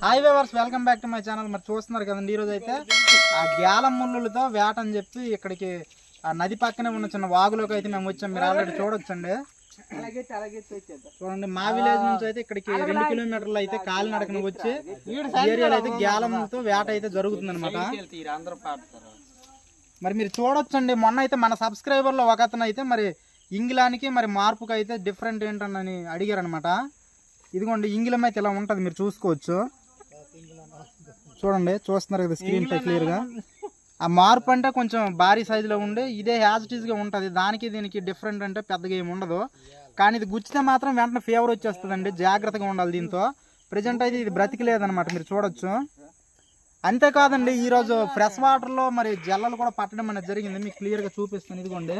Hi viewers, welcome back to my channel. మరి చూస్తున్నారు కదండి, ఈరోజు అయితే ఆ గ్యాలం ముళ్ళులతో వేట అని చెప్పి ఇక్కడికి ఆ నది పక్కనే ఉన్న చిన్న వాగులోకి అయితే మేము వచ్చాం. మీరు ఆల్రెడీ చూడొచ్చండి. చూడండి, మా విలేజ్ నుంచి అయితే ఇక్కడికి 2 కిలోమీటర్లు అయితే కాలినడకన వచ్చి ఏరియాలో అయితే గ్యాలంతో వేట అయితే జరుగుతుంది అనమాట. మరి మీరు చూడొచ్చండి, మొన్న అయితే మన సబ్స్క్రైబర్లో ఒక అతను అయితే మరి ఇంగిలానికి మరి మార్పుకి అయితే డిఫరెంట్ ఏంటని అడిగారు అనమాట. ఇదిగోండి, ఇంగిలం అయితే ఇలా ఉంటుంది, మీరు చూసుకోవచ్చు. చూడండి, చూస్తున్నారు కదా స్క్రీన్ పై క్లియర్గా. ఆ మార్పు అంటే కొంచెం భారీ సైజులో ఉండి ఇదే యాజిటీస్గా ఉంటుంది. దానికి దీనికి డిఫరెంట్ అంటే పెద్దగా ఏమి ఉండదు. కానీ ఇది గుచ్చితే మాత్రం వెంటనే ఫీవర్ వచ్చేస్తుందండి. జాగ్రత్తగా ఉండాలి దీంతో. ప్రజెంట్ అయితే ఇది బ్రతికలేదనమాట, మీరు చూడొచ్చు. అంతేకాదండి, ఈరోజు ఫ్రెష్ వాటర్లో మరి జల్లలు కూడా పట్టడం అనేది జరిగింది. మీకు క్లియర్గా చూపిస్తాను. ఇదిగోండి,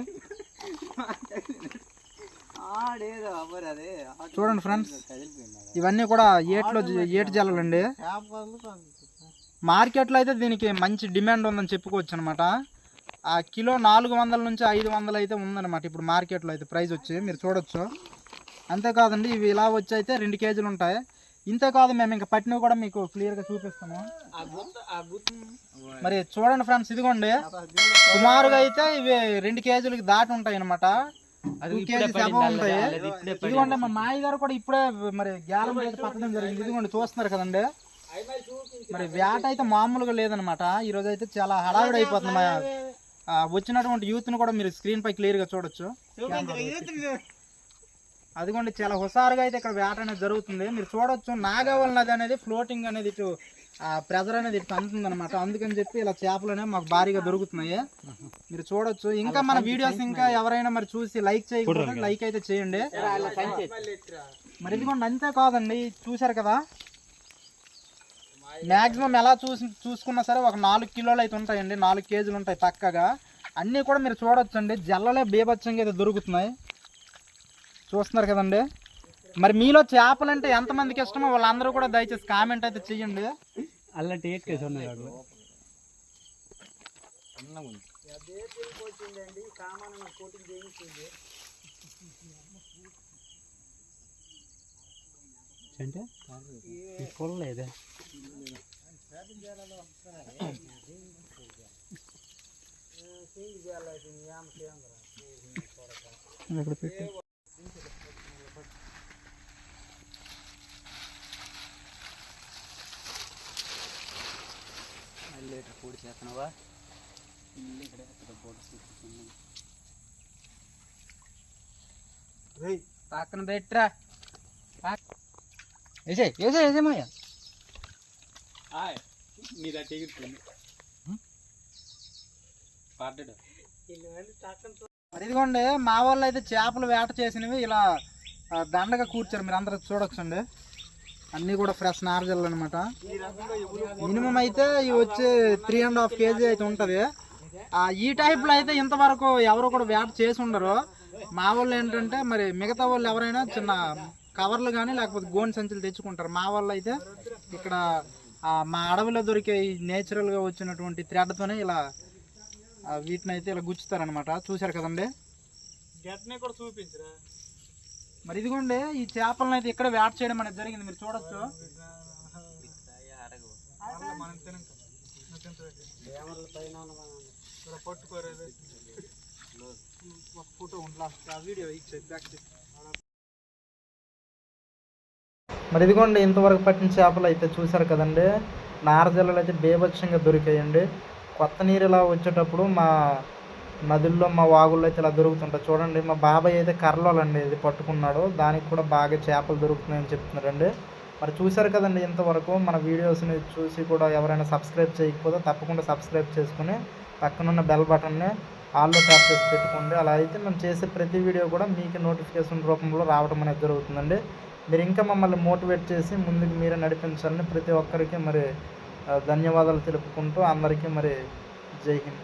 చూడండి ఫ్రెండ్స్, ఇవన్నీ కూడా ఏటి జల్లలండి. మార్కెట్లో అయితే దీనికి మంచి డిమాండ్ ఉందని చెప్పుకోవచ్చు అనమాట. ఆ కిలో 400 నుంచి 500 అయితే ఉందన్నమాట ఇప్పుడు మార్కెట్లో అయితే ప్రైస్ వచ్చి, మీరు చూడొచ్చు. అంతేకాదండి, ఇవి ఇలా వచ్చి అయితే 2 కేజీలు ఉంటాయి. ఇంతేకాదు, మేము ఇంకా పట్టినవి కూడా మీకు క్లియర్గా చూపిస్తాము. మరి చూడండి ఫ్రెండ్స్, ఇదిగోండి, సుమారుగా అయితే ఇవి 2 కేజీలకి దాటి ఉంటాయి అనమాట. 2 కేజీస్ అబౌవ్ ఉంటాయి. ఇదిగోండి, మా మాయ గారు కూడా ఇప్పుడే మరి గ్యాలం అయితే పట్టడం జరిగింది. ఇదిగోండి, చూస్తున్నారు కదండి. మరి వేట అయితే మామూలుగా లేదనమాట. ఈరోజు అయితే చాలా హడావిడి అయిపోతుంది. మా వచ్చినటువంటి యూత్ను కూడా మీరు స్క్రీన్ పై క్లియర్గా చూడొచ్చు. అదిగోండి, చాలా హుషారుగా అయితే ఇక్కడ వేట అనేది జరుగుతుంది. మీరు చూడొచ్చు, నాగవల్ నది అనేది ఫ్లోటింగ్ అనేది ఇటు ప్రెజర్ అనేది ఇటు అందుతుంది అనమాట. అందుకని చెప్పి ఇలా చేపలు అనేవి మాకు భారీగా దొరుకుతున్నాయి, మీరు చూడొచ్చు. ఇంకా మన వీడియోస్ ఇంకా ఎవరైనా మరి చూసి లైక్ చేయకపోతే లైక్ అయితే చేయండి. మరి ఇదిగోండి, అంతే కాదండి, చూసారు కదా, మ్యాక్సిమం ఎలా చూసుకున్నా సరే ఒక 4 కిలోలు అయితే ఉంటాయండి. 4 కేజీలు ఉంటాయి పక్కగా. అన్నీ కూడా మీరు చూడొచ్చండి, జల్లలే బీభత్సంగా అయితే దొరుకుతున్నాయి. చూస్తున్నారు కదండి. మరి మీలో చేపలు అంటే ఎంతమందికి ఇష్టమో వాళ్ళందరూ కూడా దయచేసి కామెంట్ అయితే చెయ్యండి. అలాంటి పొలలేదే పెట్టి పూడి చేస్తున్నావా? పక్కన పెట్టరా, వేసేమయ్యా. మరి ఇదిగోండి, మా వాళ్ళు అయితే చేపలు వేట చేసినవి ఇలా దండగా కూర్చారు, మీరు అందరూ చూడొచ్చండి. అన్నీ కూడా ఫ్రెష్ నారజల్లు అనమాట. మినిమం అయితే ఇవి వచ్చి 3.5 కేజీ అయితే ఉంటుంది. ఈ టైప్లో అయితే ఇంతవరకు ఎవరు కూడా వేట చేసి ఉండరు. మా వాళ్ళు ఏంటంటే మరి మిగతా వాళ్ళు ఎవరైనా చిన్న కవర్లు కానీ లేకపోతే గోని సంచులు తెచ్చుకుంటారు. మా వాళ్ళు అయితే ఇక్కడ మా అడవిలో దొరికే నేచురల్గా వచ్చినటువంటి థ్రెడ్తోనే ఇలా వీటిని అయితే ఇలా గుచ్చుతారనమాట. చూసారు కదండి. కూడా చూపించరా. మరి ఇదిగోండి, ఈ చేపలను అయితే ఇక్కడ వేట చేయడం అనేది జరిగింది, మీరు చూడొచ్చు. మరి ఇదిగోండి, ఇంతవరకు పట్టిన చేపలు అయితే చూసారు కదండి. నారజల్లలు అయితే బేభత్సంగా దొరికాయండి. కొత్త నీరు ఇలా వచ్చేటప్పుడు మా నదుల్లో మా వాగుల్లో అయితే ఇలా దొరుకుతుంటాయి. చూడండి, మా బాబాయ్ అయితే కర్రలోండి ఇది పట్టుకున్నాడు, దానికి కూడా బాగా చేపలు దొరుకుతున్నాయని చెప్తున్నారండి. మరి చూసారు కదండి, ఇంతవరకు మన వీడియోస్ని చూసి కూడా ఎవరైనా సబ్స్క్రైబ్ చేయకపోతే తప్పకుండా సబ్స్క్రైబ్ చేసుకుని పక్కనున్న బెల్ బటన్ని ఆల్లో ట్యాప్ చేసి పెట్టుకోండి. అలా అయితే మేము చేసే ప్రతి వీడియో కూడా మీకు నోటిఫికేషన్ రూపంలో రావడం అనేది జరుగుతుందండి. మీరు ఇంకా మమ్మల్ని మోటివేట్ చేసి ముందుకు మీరే నడిపించాలని ప్రతి ఒక్కరికి మరి ధన్యవాదాలు తెలుపుకుంటూ అందరికీ మరి జై హింద్.